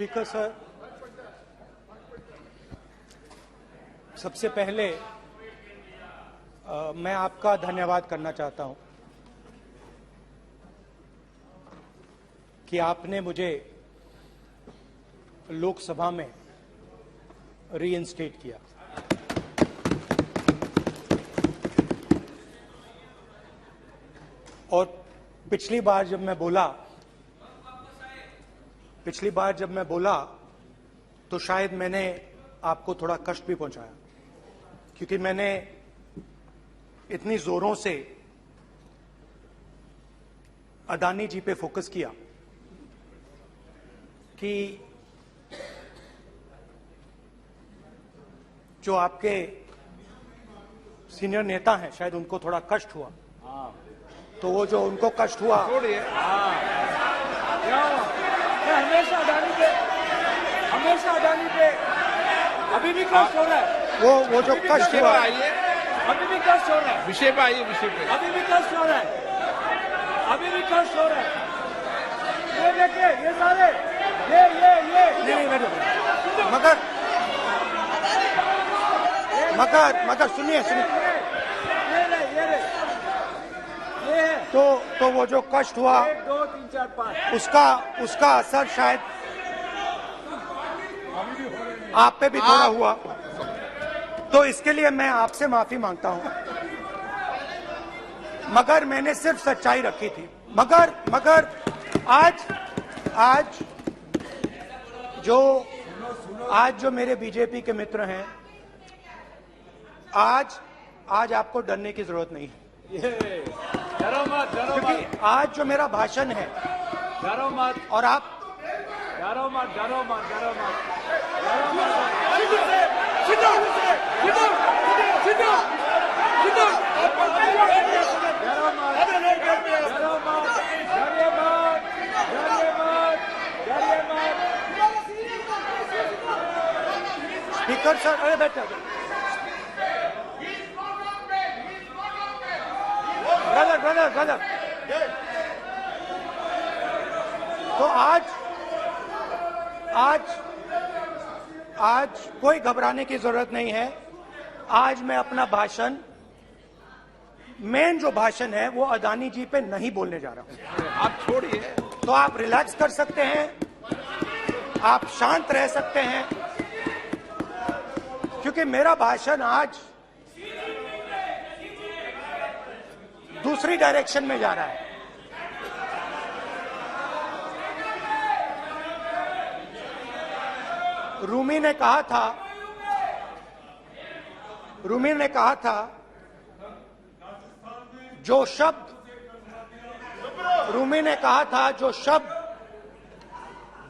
Speaker sir, सबसे पहले मैं आपका धन्यवाद करना चाहता हूं कि आपने मुझे लोकसभा में रीइंस्टेट किया। और पिछली बार जब मैं बोला तो शायद मैंने आपको थोड़ा कष्ट भी पहुंचाया, क्योंकि मैंने इतनी जोरों से अदानी जी पे फोकस किया कि जो आपके सीनियर नेता हैं शायद उनको थोड़ा कष्ट हुआ। तो वो जो उनको कष्ट हुआ, हमेशा अडानी पे अभी भी कष्ट हो रहा है। वो जो कष्ट हुआ, अभी भी कष्ट हो रहा है। विषय पे आइए, विषय पे। अभी भी कष्ट हो रहा है। ये देखिए, ये सारे ये नहीं मगर सुनिए तो वो जो कष्ट हुआ 1 2 3 4 5 उसका असर शायद आप पे भी थोड़ा हुआ। तो इसके लिए मैं आपसे माफी मांगता हूं, मगर मैंने सिर्फ सच्चाई रखी थी। मगर आज जो मेरे बीजेपी के मित्र हैं, आज आपको डरने की जरूरत नहीं है, डरो मत क्योंकि आज जो मेरा भाषण है, डरो मत और आप डरो मत स्पीकर सर, अरे बैठो ब्रदर। तो आज कोई घबराने की जरूरत नहीं है। आज मैं अपना भाषण, मेन जो भाषण है वो अदानी जी पे नहीं बोलने जा रहा हूं। आप छोड़िए, तो आप रिलैक्स कर सकते हैं, आप शांत रह सकते हैं, क्योंकि मेरा भाषण आज दूसरी डायरेक्शन में जा रहा है। रूमी ने कहा था जो शब्द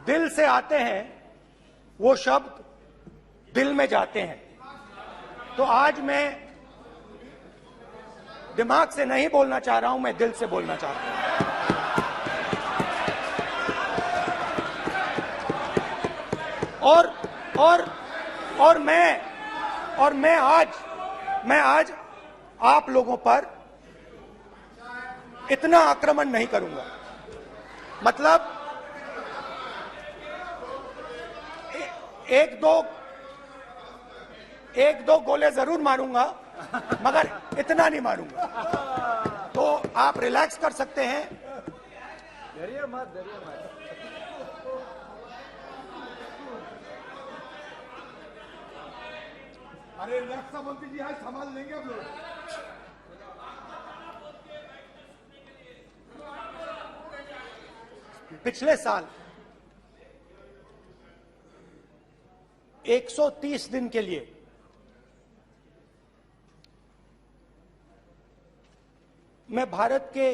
दिल से आते हैं वो शब्द दिल में जाते हैं। तो आज मैं दिमाग से नहीं बोलना चाह रहा हूं, मैं दिल से बोलना चाह रहा हूं। और मैं आज आप लोगों पर इतना आक्रमण नहीं करूंगा। मतलब एक दो गोले जरूर मारूंगा, मगर इतना नहीं मारूंगा। तो आप रिलैक्स कर सकते हैं। डरिए मत अरे रक्षा मंत्री जी आज संभाल लेंगे आप लोग। पिछले साल 130 दिन के लिए मैं भारत के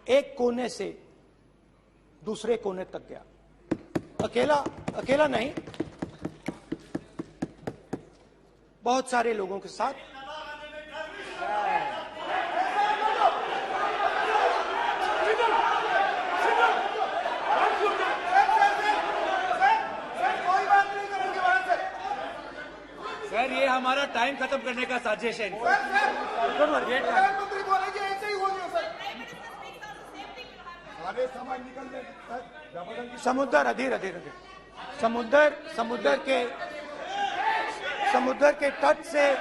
एक कोने से दूसरे कोने तक गया, अकेला नहीं, बहुत सारे लोगों के साथ। सर, ये हमारा टाइम खत्म करने का साजिश है। प्रधानमंत्री बोलेंगे ऐसे ही हो गया सर। सारे समाज निकलने जबरदस्ती समुद्र अधीर अधीर अधीर समुद्र के तट से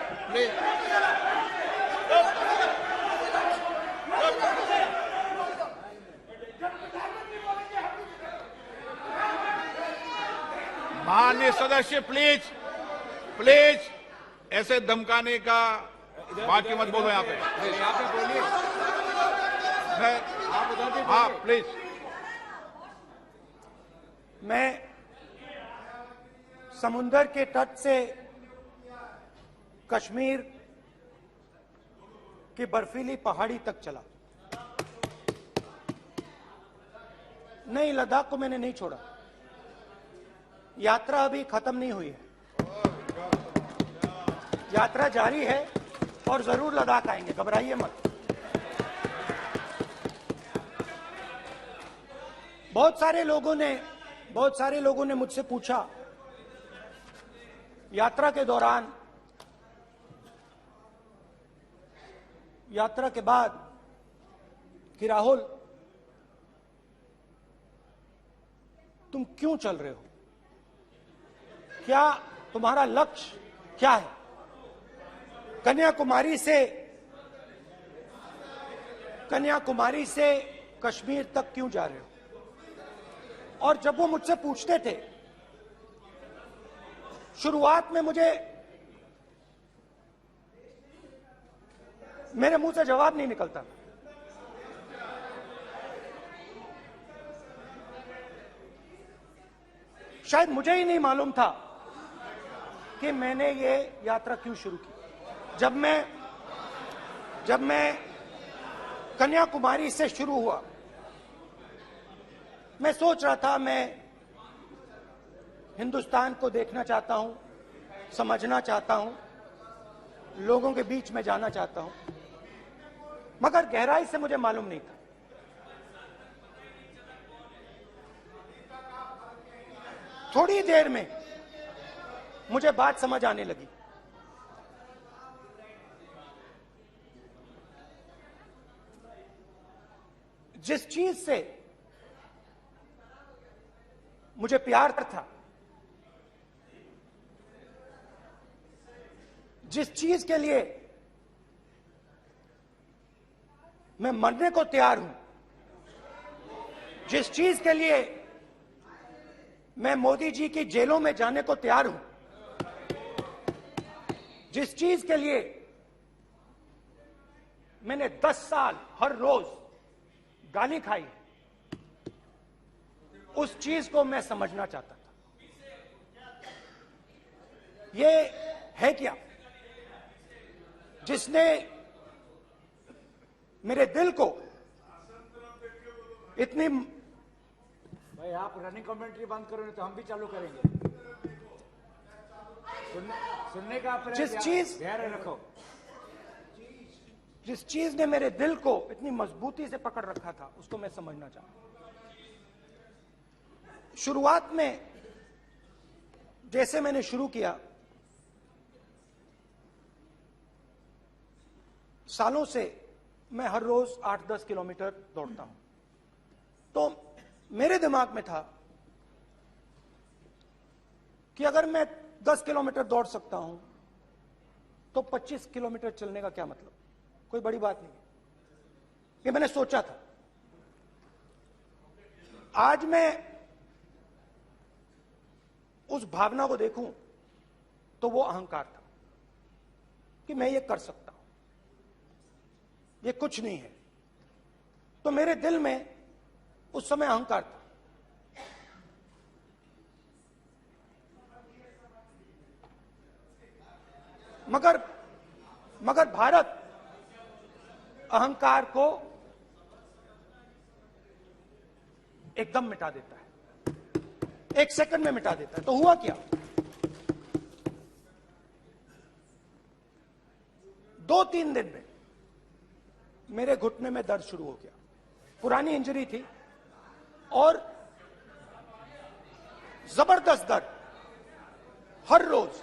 माननीय सदस्य प्लीज प्लीज ऐसे धमकाने का बात की मत बोलो यहाँ पे। यहाँ पे बोलिए, आप उधर भी हाँ बोलिए। प्लीज। मैं समुद्र के तट से कश्मीर की बर्फीली पहाड़ी तक चला। नहीं, लद्दाख को मैंने नहीं छोड़ा। यात्रा अभी खत्म नहीं हुई है, यात्रा जारी है और जरूर लद्दाख आएंगे, घबराइए मत। बहुत सारे लोगों ने मुझसे पूछा यात्रा के दौरान, यात्रा के बाद कि राहुल तुम क्यों चल रहे हो, क्या तुम्हारा लक्ष्य क्या है, कन्याकुमारी से कश्मीर तक क्यों जा रहे हो। और जब वो मुझसे पूछते थे, शुरुआत में मेरे मुंह से जवाब नहीं निकलता। शायद मुझे ही नहीं मालूम था कि मैंने ये यात्रा क्यों शुरू की। जब मैं कन्याकुमारी से शुरू हुआ, मैं सोच रहा था मैं हिंदुस्तान को देखना चाहता हूं, समझना चाहता हूं, लोगों के बीच में जाना चाहता हूं, मगर गहराई से मुझे मालूम नहीं था। थोड़ी देर में मुझे बात समझ आने लगी। जिस चीज से मुझे प्यार था, जिस चीज के लिए मैं मरने को तैयार हूं, जिस चीज के लिए मैं मोदी जी की जेलों में जाने को तैयार हूं, जिस चीज के लिए मैंने 10 साल हर रोज गाली खाई, उस चीज को मैं समझना चाहता था। ये है क्या जिसने मेरे दिल को इतनी। भाई आप रनिंग कमेंट्री बंद करो, नहीं तो हम भी चालू करेंगे। सुनने का अपना ध्यान रखो। जिस चीज ने मेरे दिल को इतनी मजबूती से पकड़ रखा था, उसको मैं समझना चाहता। शुरुआत में जैसे मैंने शुरू किया, सालों से मैं हर रोज 8-10 किलोमीटर दौड़ता हूं, तो मेरे दिमाग में था कि अगर मैं 10 किलोमीटर दौड़ सकता हूं तो 25 किलोमीटर चलने का क्या मतलब, कोई बड़ी बात नहीं। ये मैंने सोचा था। आज मैं उस भावना को देखूं तो वो अहंकार था कि मैं ये कर सकता हूं, ये कुछ नहीं है। तो मेरे दिल में उस समय अहंकार था। मगर भारत अहंकार को एकदम मिटा देता है, 1 सेकंड में मिटा देता है। तो हुआ क्या, 2-3 दिन में मेरे घुटने में दर्द शुरू हो गया। पुरानी इंजरी थी और जबरदस्त दर्द। हर रोज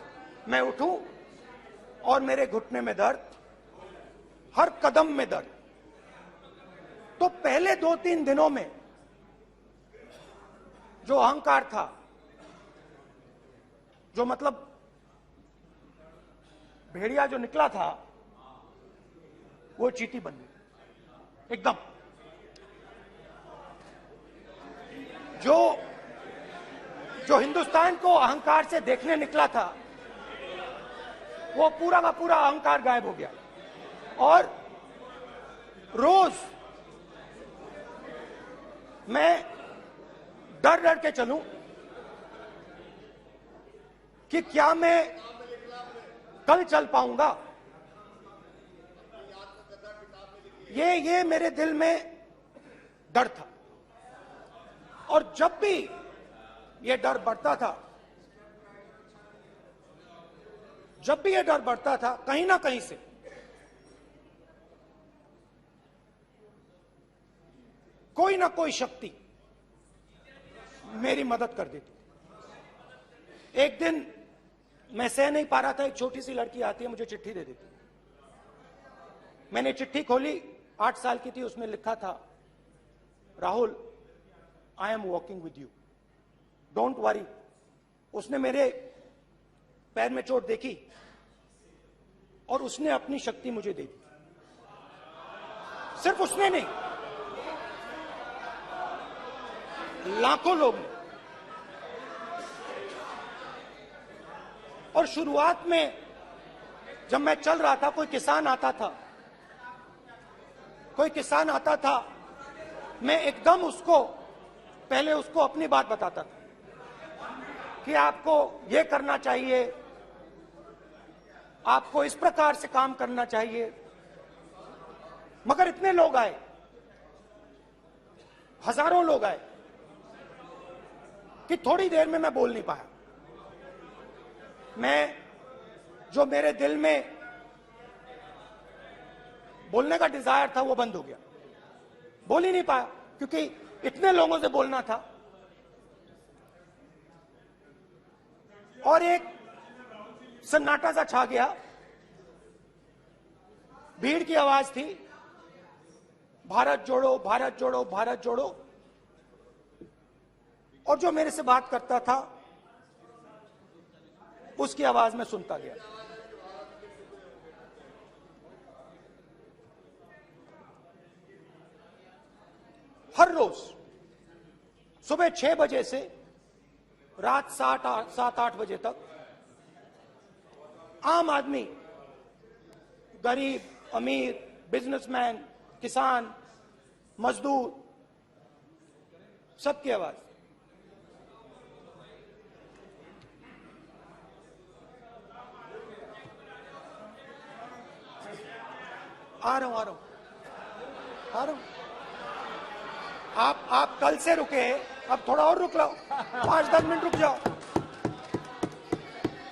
मैं उठूं और मेरे घुटने में दर्द, हर कदम में दर्द। तो पहले 2-3 दिनों में जो अहंकार था, जो मतलब भेड़िया जो निकला था, वो चींटी बन गई एकदम। जो हिंदुस्तान को अहंकार से देखने निकला था, वो पूरा का पूरा अहंकार गायब हो गया। और रोज मैं डर डर के चलूं कि क्या मैं कल चल पाऊंगा। ये मेरे दिल में डर था। और जब भी ये डर बढ़ता था, कहीं ना कहीं से कोई ना कोई शक्ति मेरी मदद कर देती थी। एक दिन मैं सह नहीं पा रहा था, एक छोटी सी लड़की आती है, मुझे चिट्ठी दे देती। मैंने चिट्ठी खोली, 8 साल की थी, उसमें लिखा था, Rahul, I am walking with you, don't worry. उसने मेरे पैर में चोट देखी और उसने अपनी शक्ति मुझे दे दी। सिर्फ उसने नहीं, लाखों लोग ने। और शुरुआत में जब मैं चल रहा था, कोई किसान आता था, मैं एकदम पहले उसको अपनी बात बताता था कि आपको ये करना चाहिए, आपको इस प्रकार से काम करना चाहिए। मगर इतने लोग आए, हजारों लोग आए, कि थोड़ी देर में मैं बोल नहीं पाया। जो मेरे दिल में बोलने का डिजायर था, वो बंद हो गया। बोल ही नहीं पाया, क्योंकि इतने लोगों से बोलना था। और एक सन्नाटा सा छा गया, भीड़ की आवाज थी, भारत जोड़ो, भारत जोड़ो, भारत जोड़ो। और जो मेरे से बात करता था, उसकी आवाज में सुनता गया। हर रोज सुबह 6 बजे से रात 7-8 बजे तक आम आदमी, गरीब, अमीर, बिजनेसमैन, किसान, मजदूर, सबकी आवाज। आ रहा हूं। आप कल से रुके, अब थोड़ा और रुक लो, 5-10 मिनट रुक जाओ।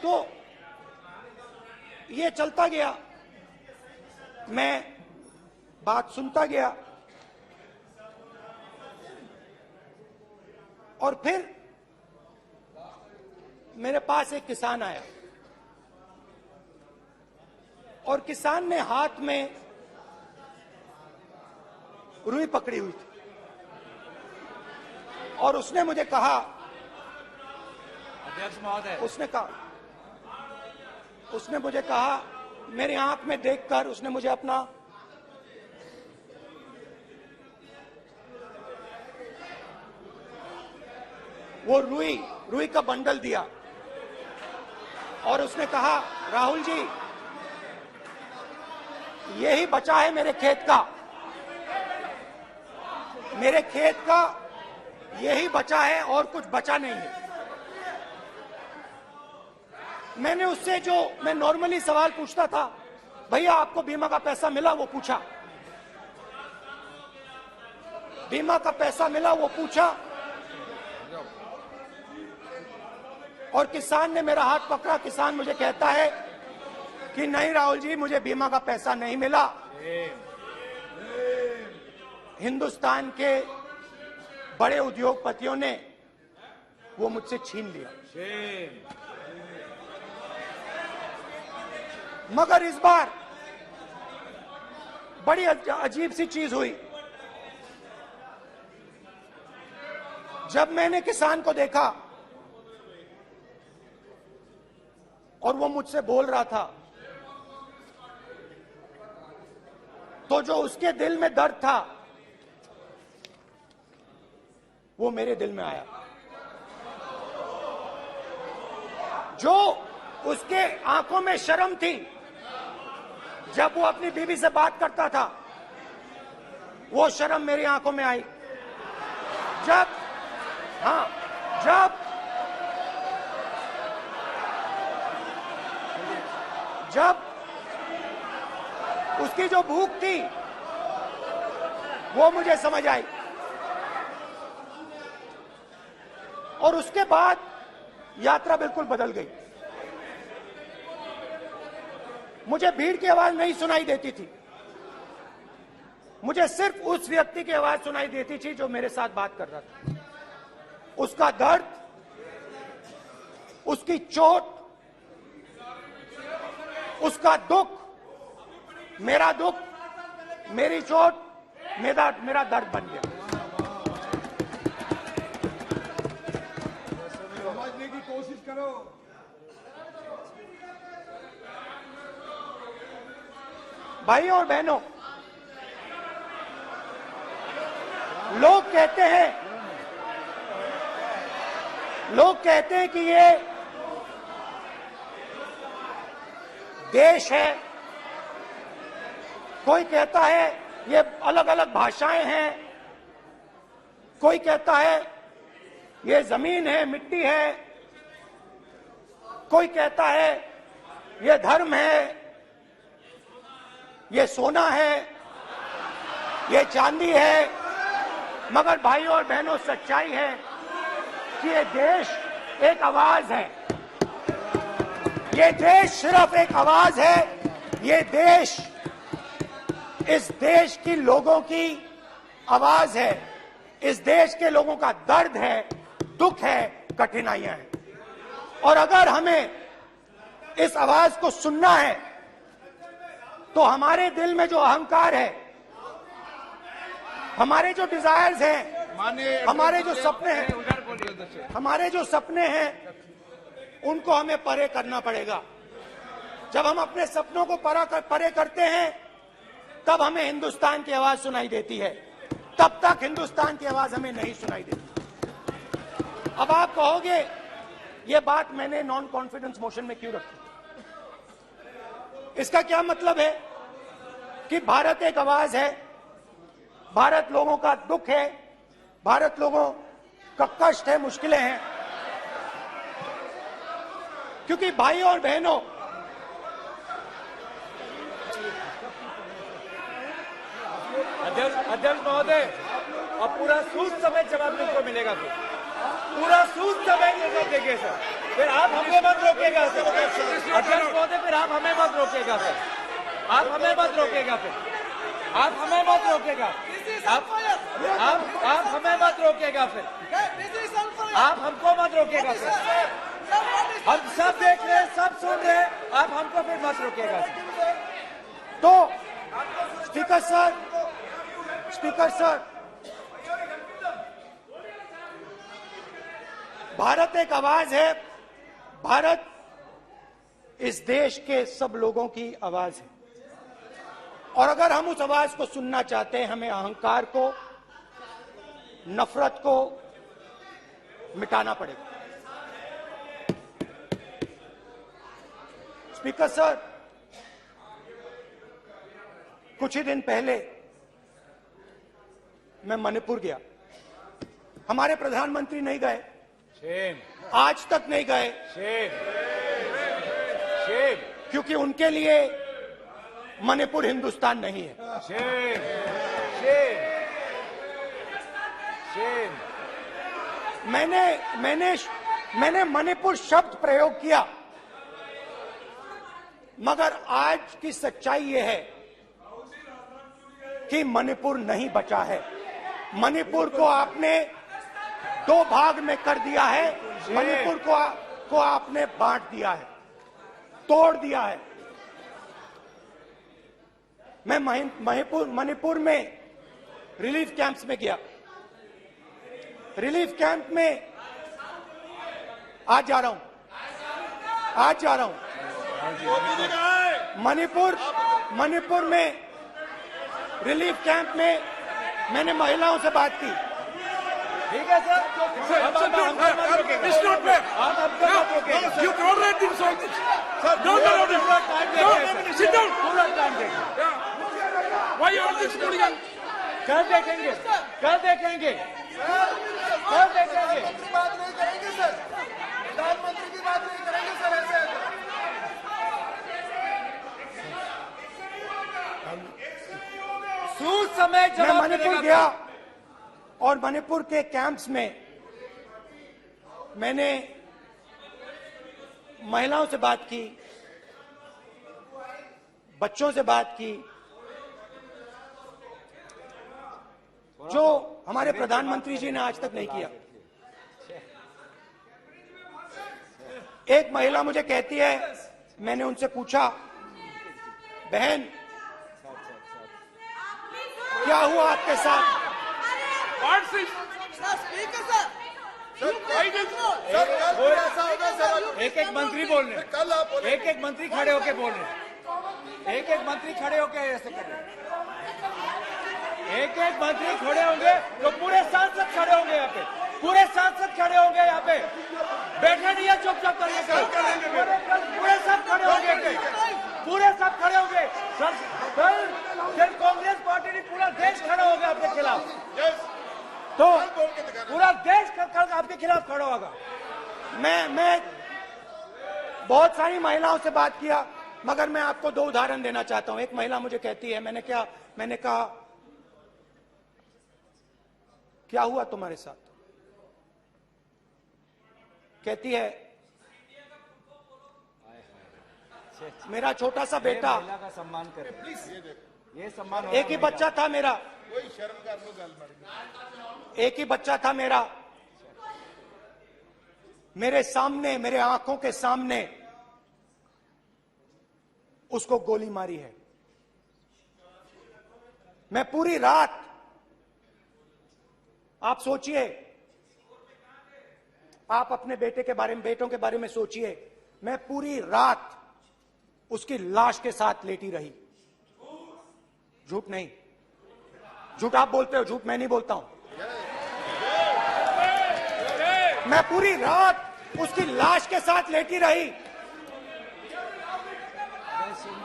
तो ये चलता गया, मैं बात सुनता गया। और फिर मेरे पास एक किसान आया, और किसान ने हाथ में रुई पकड़ी हुई थी, और उसने मुझे कहा, अध्यक्ष महोदय, उसने मुझे कहा, मेरी आंख में देखकर उसने मुझे अपना वो रुई का बंडल दिया, और उसने कहा, राहुल जी, यही बचा है मेरे खेत का यही बचा है, और कुछ बचा नहीं है। मैंने उससे, जो मैं नॉर्मली सवाल पूछता था, भैया आपको बीमा का पैसा मिला, वो पूछा। बीमा का पैसा मिला, वो पूछा। और किसान ने मेरा हाथ पकड़ा। किसान मुझे कहता है कि नहीं राहुल जी, मुझे बीमा का पैसा नहीं मिला, हिंदुस्तान के बड़े उद्योगपतियों ने वो मुझसे छीन लिया। मगर इस बार बड़ी अजीब सी चीज हुई। जब मैंने किसान को देखा और वो मुझसे बोल रहा था, तो जो उसके दिल में दर्द था वो मेरे दिल में आया। जो उसके आंखों में शर्म थी जब वो अपनी बीवी से बात करता था, वो शर्म मेरी आंखों में आई। जब उसकी जो भूख थी वो मुझे समझ आई। और उसके बाद यात्रा बिल्कुल बदल गई। मुझे भीड़ की आवाज नहीं सुनाई देती थी, मुझे सिर्फ उस व्यक्ति की आवाज सुनाई देती थी जो मेरे साथ बात कर रहा था। उसका दर्द, उसकी चोट, उसका दुख, मेरा दुख, मेरी चोट, मेरा दर्द बन गया। समझने की कोशिश करो। भाई और बहनों, लोग कहते हैं कि ये देश है, कोई कहता है ये अलग अलग भाषाएं हैं, कोई कहता है ये जमीन है, मिट्टी है, कोई कहता है ये धर्म है, ये सोना है, ये चांदी है। मगर भाइयों और बहनों, सच्चाई है कि ये देश एक आवाज है। ये देश सिर्फ एक आवाज है। ये देश, इस देश की लोगों की आवाज है। इस देश के लोगों का दर्द है, दुख है, कठिनाइयां हैं। और अगर हमें इस आवाज को सुनना है तो हमारे दिल में जो अहंकार है, हमारे जो डिजायर्स हैं, हमारे जो सपने हैं, उनको हमें परे करना पड़ेगा। जब हम अपने सपनों को परे करते हैं तब हमें हिंदुस्तान की आवाज सुनाई देती है, तब तक हिंदुस्तान की आवाज हमें नहीं सुनाई देती। अब आप कहोगे ये बात मैंने नॉन कॉन्फिडेंस मोशन में क्यों रखी? इसका क्या मतलब है कि भारत एक आवाज है, भारत लोगों का दुख है, भारत लोगों का कष्ट है, मुश्किलें हैं। क्योंकि भाइयों और बहनों, अध्यक्ष महोदय, अब पूरा सूद समेत जवाब तुमको मिलेगा। फिर पूरा सूद समेत जवाब देंगे सर। फिर आप हमें मत रोकेगा सर। अध्यक्ष महोदय, फिर आप हमें मत रोकेगा सर। आप हमें मत रोकेगा। फिर आप हमें मत रोकेगा। आप हमें मत रोकेगा। फिर आप हमको मत रोकेगा। फिर हम सब देख रहे हैं, सब सुन रहे हैं, आप हमको फिर मत रोकेगा। तो स्पीकर सर, भारत एक आवाज है। भारत इस देश के सब लोगों की आवाज है। और अगर हम उस आवाज को सुनना चाहते हैं, हमें अहंकार को, नफरत को मिटाना पड़ेगा। स्पीकर सर, कुछ ही दिन पहले मैं मणिपुर गया। हमारे प्रधानमंत्री नहीं गए, आज तक नहीं गए, क्योंकि उनके लिए मणिपुर हिंदुस्तान नहीं है। मैंने मणिपुर शब्द प्रयोग किया, मगर आज की सच्चाई यह है कि मणिपुर नहीं बचा है। मणिपुर को आपने दो भाग में कर दिया है। मणिपुर को आपने बांट दिया है, तोड़ दिया है। मैं मणिपुर में रिलीफ कैंप्स में गया। रिलीफ कैंप में आज जा रहा हूं, मणिपुर में रिलीफ कैंप में मैंने महिलाओं से बात की। ठीक है सर, अब हमको मत रोकेगा। It's not fair. आप हमको मत रोकेगा sir. You tolerate insults. Sir, Don't allow this. पूरा टाइम देंगे Don't. सर। Sit down. पूरा टाइम देंगे। Yeah. Why you are this hooligan? कल देखेंगे, कल देखेंगे, कल देखेंगे। बात नहीं करेंगे सर, प्रधानमंत्री की बात नहीं करेंगे सर ऐसे। सूद समय मैं जवाब मणिपुर मिलेगा गया और मणिपुर के कैंप्स में मैंने महिलाओं से बात की, बच्चों से बात की, जो हमारे प्रधानमंत्री जी ने आज तक नहीं किया। एक महिला मुझे कहती है, मैंने उनसे पूछा, बहन क्या हुआ आपके साथ? What's this? सर कल ऐसा होगा सर, एक एक मंत्री बोल रहे हैं, कल आप बोले एक एक मंत्री खड़े होके बोल रहे हैं, एक एक मंत्री खड़े होके ऐसे कर रहे हैं, एक एक मंत्री खड़े होंगे तो पूरे सांसद खड़े होंगे यहाँ पे, पूरे सांसद खड़े होंगे यहाँ पे, बैठे नहीं है चुपचाप करिए, पूरे सब खड़े होंगे, पूरे सब खड़े होंगे। कल कांग्रेस पार्टी ने पूरा देश खड़ा होगा आपके खिलाफ, तो पूरा देश कल आपके खिलाफ खड़ा होगा। मैं बहुत सारी महिलाओं से बात किया, मगर मैं आपको दो उदाहरण देना चाहता हूं। एक महिला मुझे कहती है, मैंने कहा क्या हुआ तुम्हारे साथ? कहती है, मेरा छोटा सा बेटा, महिला का सम्मान करें प्लीज, ये सम्मान एक ही बच्चा था मेरा, कोई शर्म कर लो गल मैडम, एक ही बच्चा था मेरा, मेरे सामने, मेरे आंखों के सामने उसको गोली मारी है। मैं पूरी रात, आप सोचिए, आप अपने बेटों के बारे में सोचिए, मैं पूरी रात उसकी लाश के साथ लेटी रही। झूठ नहीं, झूठ आप बोलते हो, झूठ मैं नहीं बोलता हूं। मैं पूरी रात उसकी लाश के साथ लेटी रही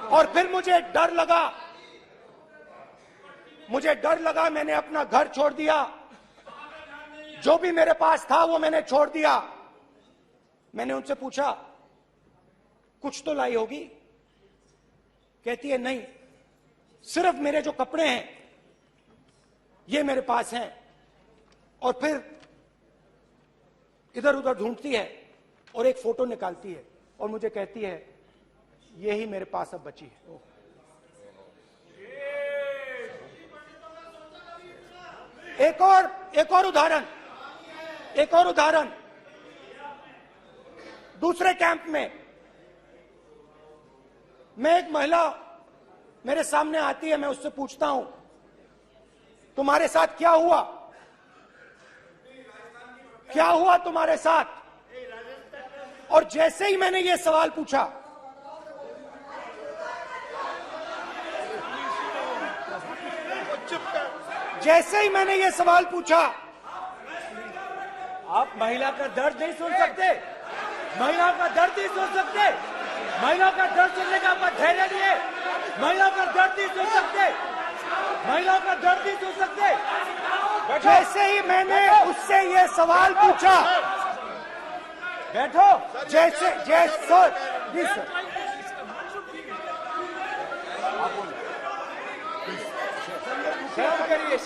और फिर मुझे डर लगा, मैंने अपना घर छोड़ दिया, जो भी मेरे पास था वो मैंने छोड़ दिया। मैंने उनसे पूछा, कुछ तो लाई होगी? कहती है, नहीं, सिर्फ मेरे जो कपड़े हैं ये मेरे पास हैं। और फिर इधर उधर ढूंढती है और एक फोटो निकालती है और मुझे कहती है, यही मेरे पास अब बची है। एक और उदाहरण, दूसरे कैंप में मैं, एक महिला मेरे सामने आती है, मैं उससे पूछता हूं, तुम्हारे साथ क्या हुआ? क्या हुआ तुम्हारे साथ? और जैसे ही मैंने ये सवाल पूछा, आप महिला का दर्द नहीं सुन सकते, महिला का दर्द नहीं सुन सकते, महिला का दर्द सुनने का आपका धैर्य नहीं है, महिला का दर्द नहीं सुन सकते, महिला का दर्द नहीं सुन सकते। जैसे ही मैंने उससे ये सवाल पूछा, बैठो, जैसे सर, जी सर, शर्म करिए,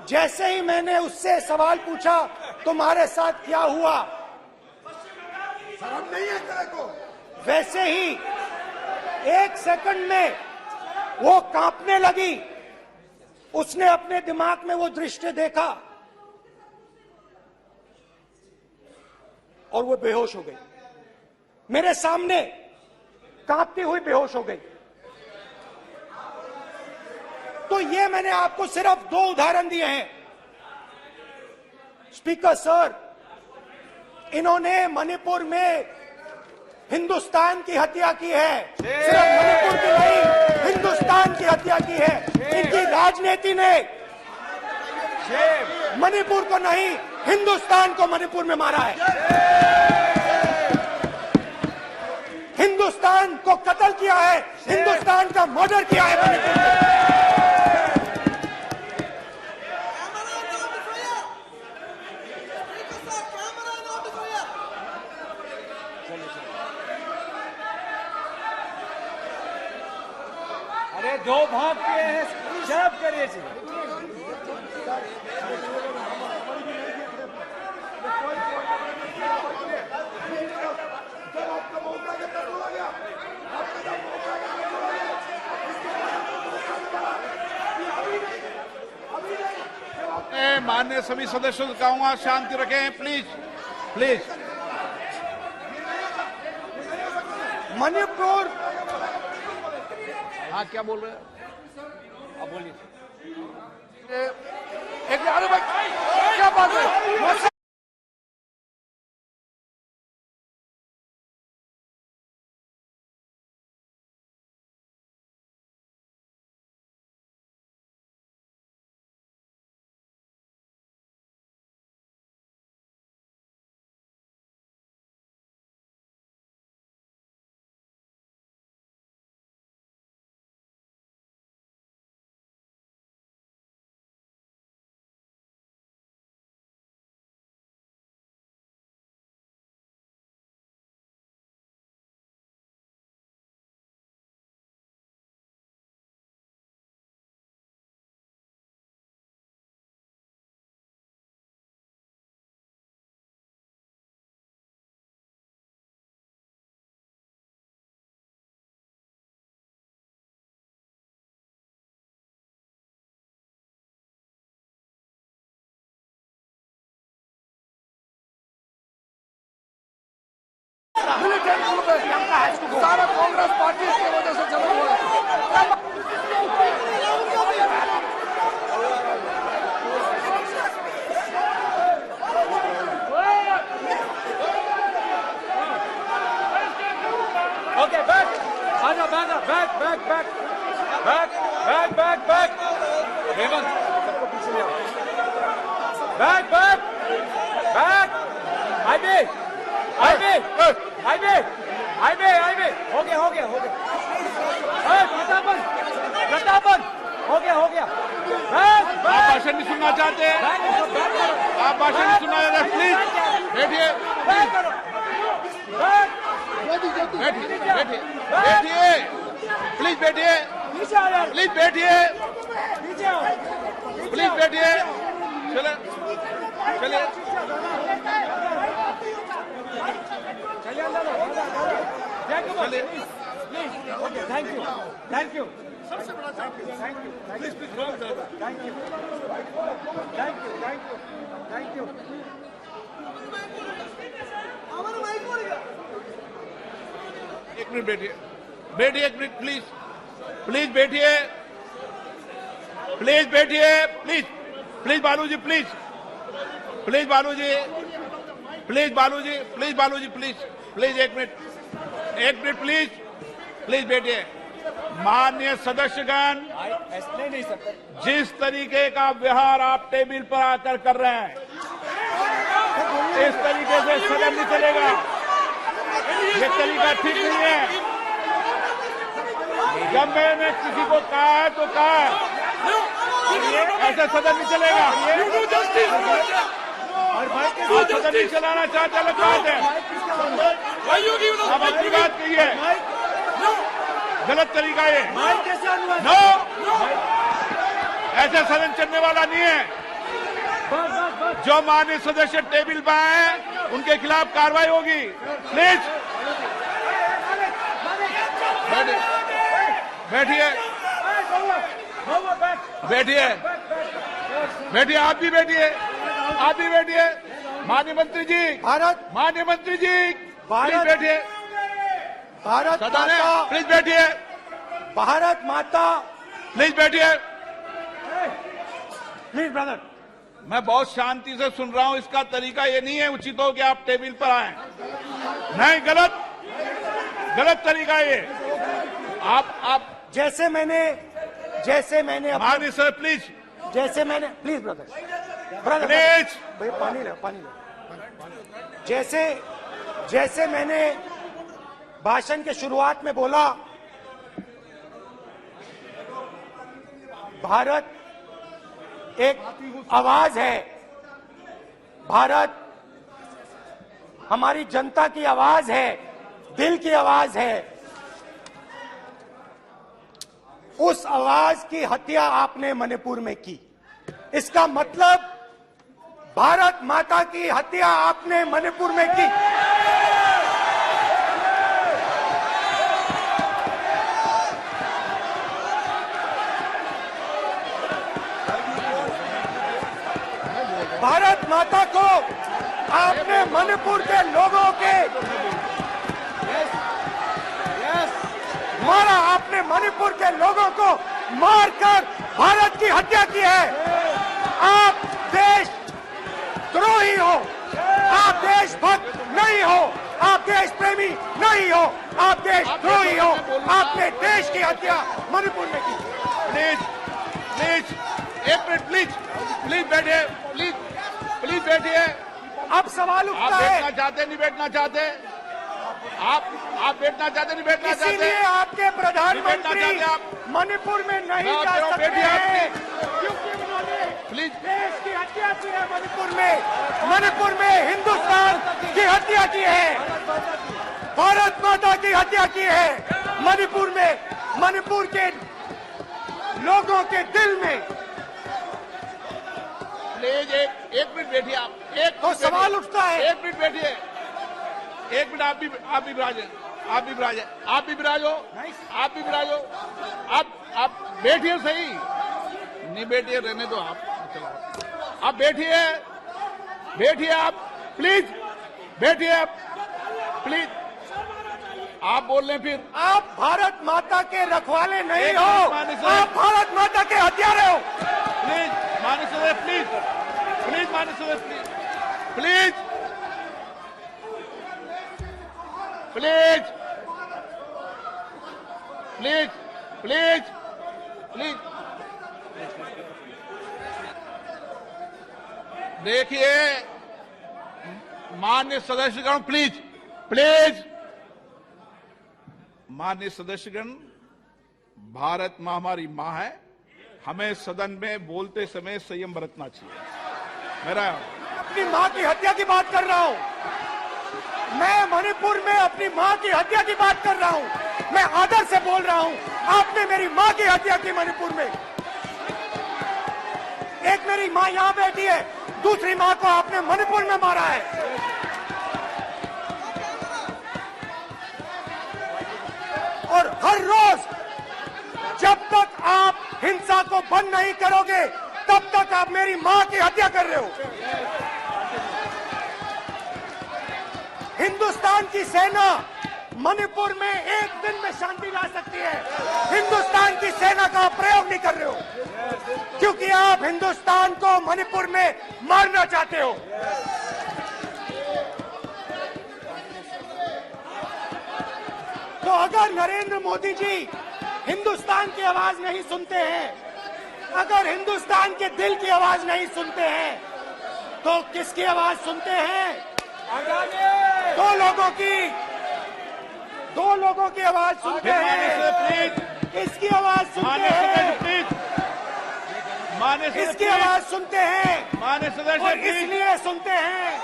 जैसे ही मैंने उससे सवाल पूछा, तुम्हारे साथ क्या हुआ, शर्म नहीं है तेरे को? वैसे ही 1 सेकंड में वो कांपने लगी। उसने अपने दिमाग में वो दृश्य देखा और वो बेहोश हो गई। मेरे सामने कांपती हुई बेहोश हो गई। तो ये मैंने आपको सिर्फ 2 उदाहरण दिए हैं। स्पीकर सर, इन्होंने मणिपुर में हिंदुस्तान की हत्या की है, सिर्फ मणिपुर की नहीं, हिंदुस्तान की हत्या की है। इनकी राजनीति ने मणिपुर को नहीं, हिंदुस्तान को मणिपुर में मारा है। हिंदुस्तान को कत्ल किया है, हिंदुस्तान का मर्डर किया है मणिपुर में। अरे 2 भाग के हैं, शराब करिए जी। माननीय सभी सदस्यों से कहूंगा शांति रखें प्लीज प्लीज। मणिपुर, हाँ क्या बोल रहे हैं अब बोलिए। एक अरे भाई क्या बात है। सारा कांग्रेस पार्टी की वजह से चला हुआ है। ओके बैक, आजा back back back back back back back back Hemant सबको पीछे ले आओ। Back back back IB IB IB IB IB हो गया हो गया हो गया। प्रतापन प्रतापन हो गया बैक आप बैक भाषण नहीं सुनना चाहते हैं, बैक करो आप भाषण नहीं सुनना चाहते प्लीज बैठिए बैक करो बैक बैठिए बैठिए बैठिए प्लीज बैठिए नीचे आ यार प्लीज बैठिए नीचे आओ प्लीज बैठिए चले चलिए चलिए अंदर चलिए please okay thank you thank you सबसे बड़ा thank you please please thank you thank you thank you thank you. एक मिनट बैठिए बैठिए एक मिनट प्लीज प्लीज बैठिए प्लीज बैठिए please please Baluji please please Baluji please Baluji please Baluji please please एक minute please please बैठिए। माननीय सदस्यगण, ऐसे नहीं सकते जिस तरीके का व्यवहार आप टेबल पर आकर कर रहे हैं इस तरीके से सदन नहीं चलेगा। ये तरीका ठीक नहीं है। जब मैंने किसी को कहा है तो कहा है, ऐसे सदन नहीं चलेगा। आप सदन नहीं चलाना चाहते अलग बात है, अब अपनी बात कहिए। गलत तरीका ये नो, ऐसे सदन चलने वाला नहीं है। जो माननीय सदस्य टेबल पर आए हैं उनके खिलाफ कार्रवाई होगी। प्लीज बैठिए बैठिए बैठिए आप भी बैठिए आप भी बैठिए। माननीय मंत्री जी माननीय मंत्री जी प्लीज बैठिए। भारत सदन है माता, प्लीज बैठिए भारत माता, प्लीज बैठिए प्लीज ब्रदर। मैं बहुत शांति से सुन रहा हूं, इसका तरीका ये नहीं है उचित हो कि आप टेबल पर आए। नहीं, गलत तरीका ये। आप जैसे मैंने माननीय sir please please brother please भाई पानी लो। जैसे मैंने भाषण के शुरुआत में बोला, भारत एक आवाज है, भारत हमारी जनता की आवाज है, दिल की आवाज है। उस आवाज की हत्या आपने मणिपुर में की। इसका मतलब भारत माता की हत्या आपने मणिपुर में की। भारत माता को आपने मणिपुर के लोगों के मारा, आपने मणिपुर के लोगों को मारकर भारत की हत्या की है। आप देश द्रोही हो, आप देशभक्त नहीं हो, आप देश प्रेमी नहीं हो, आप देशद्रोही हो। आपने देश की हत्या मणिपुर में की। प्लीज एक मिनट, प्लीज बैठिए, प्लीज बैठिए। अब सवाल उठता आप है, बैठना चाहते नहीं बैठना चाहते? आप बैठना चाहते नहीं बैठना चाहते? इसीलिए आपके प्रधानमंत्री चाहते आप? मणिपुर में नहीं मैं जा कह रहा हूं, सकते बैठिए आप, हैं क्योंकि उन्होंने प्लीज। देश की हत्या की है। मणिपुर में हिंदुस्तान की हत्या की है, भारत माता की हत्या की है। मणिपुर के लोगों के दिल में। प्लीज एक मिनट बैठिए आप। तो सवाल उठता है, एक मिनट बैठिए, एक मिनट। आप भी विराजो। आप बैठिए, सही नहीं बैठिए, रहने दो आप बैठिए आप प्लीज बैठिए आप प्लीज। आप बोल रहे हैं फिर आप भारत माता के रखवाले नहीं एक हो, मिनट, माननीय सर। आप भारत माता के हत्यारे हो। प्लीज माननीय सदस्य, प्लीज माननीय सदस्य, प्लीज देखिए माननीय सदस्यगण, प्लीज माननीय सदस्यगण, भारत मां हमारी मां है। हमें सदन में बोलते समय संयम बरतना चाहिए। मेरा अपनी मां की हत्या की बात कर रहा हूं। मैं मणिपुर में अपनी मां की हत्या की बात कर रहा हूं। मैं आदर से बोल रहा हूं। आपने मेरी मां की हत्या की मणिपुर में। एक मेरी मां यहां बैठी है, दूसरी मां को आपने मणिपुर में मारा है। और हर रोज जब तक आप हिंसा को बंद नहीं करोगे, तब तक आप मेरी मां की हत्या कर रहे हो। हिंदुस्तान की सेना मणिपुर में एक दिन में शांति ला सकती है। हिंदुस्तान की सेना का प्रयोग नहीं कर रहे हो, क्योंकि आप हिंदुस्तान को मणिपुर में मारना चाहते हो। तो अगर नरेंद्र मोदी जी हिंदुस्तान की आवाज नहीं सुनते हैं, अगर हिंदुस्तान के दिल की आवाज नहीं सुनते हैं, तो किसकी आवाज सुनते हैं? दो लोगों की आवाज सुनते हैं। इसकी आवाज सुनते हैं, इसकी आवाज सुनते हैं, माननीय सदस्य, और इसलिए सुनते हैं।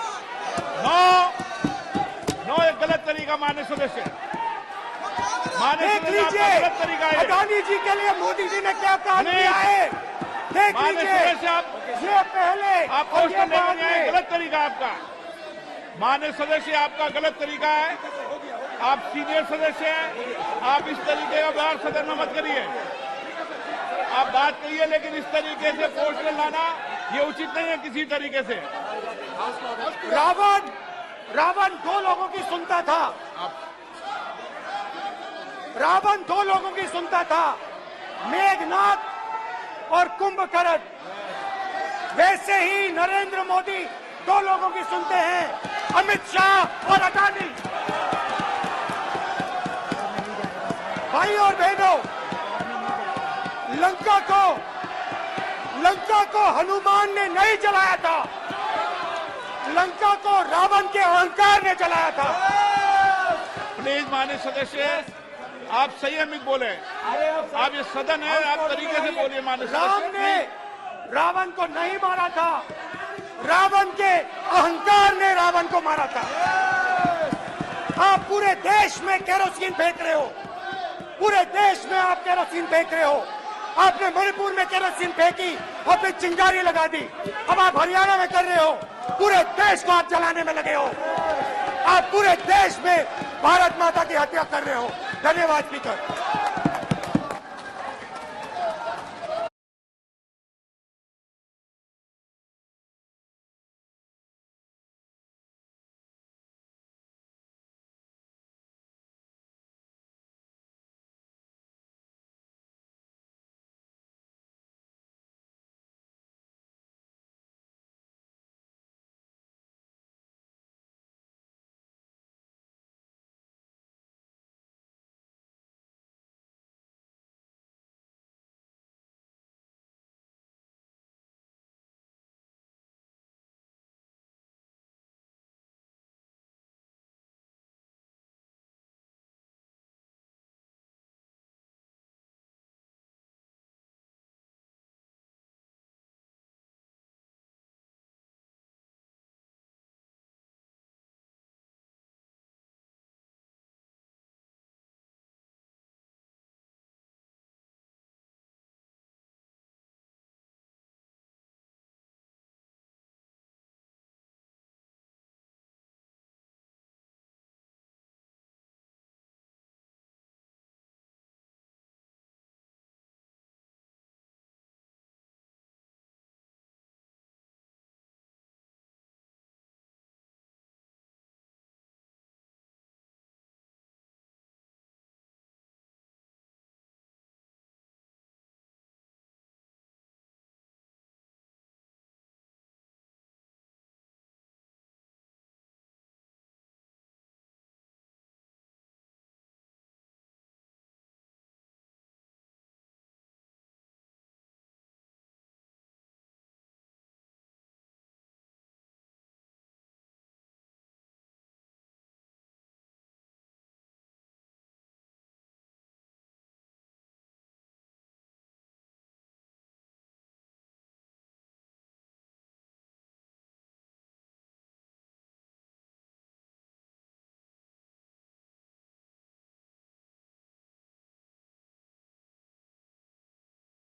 नो एक गलत तरीका माननीय सदस्य। देख लीजिए गलत तरीका है। अडानी जी के लिए मोदी जी ने क्या काम किया है। देख लीजिए, ये पहले आप क्वेश्चन लेकर आए, गलत तरीका आपका। माननीय सदस्य, आपका गलत तरीका है। आप सीनियर सदस्य हैं, आप इस तरीके का व्यवहार सदन में मत करिए। आप बात करिए, लेकिन इस तरीके से क्वेश्चन लाना ये उचित नहीं है किसी तरीके से। रावण दो लोगों की सुनता था। रावण दो लोगों की सुनता था, मेघनाथ और कुंभकर्ण। वैसे ही नरेंद्र मोदी दो लोगों की सुनते हैं, अमित शाह और अडानी। भाई और बहनों, लंका को हनुमान ने नहीं जलाया था, लंका को रावण के अहंकार ने जलाया था। प्लीज माननीय सदस्य, आप संयमित बोले। आप ये सदन है, आप तरीके से बोलिए माननीय राम सदस्य। ने रावण को नहीं मारा था, रावण के अहंकार ने रावण को मारा था। आप पूरे देश में केरोसिन फेंक रहे हो, पूरे देश में आप केरोसिन फेंक रहे हो। आपने मणिपुर में केरोसिन फेंकी, आपने चिंगारी लगा दी। अब आप हरियाणा में कर रहे हो, पूरे देश को आप जलाने में लगे हो। आप पूरे देश में भारत माता की हत्या कर रहे हो। धन्यवाद स्पीकर।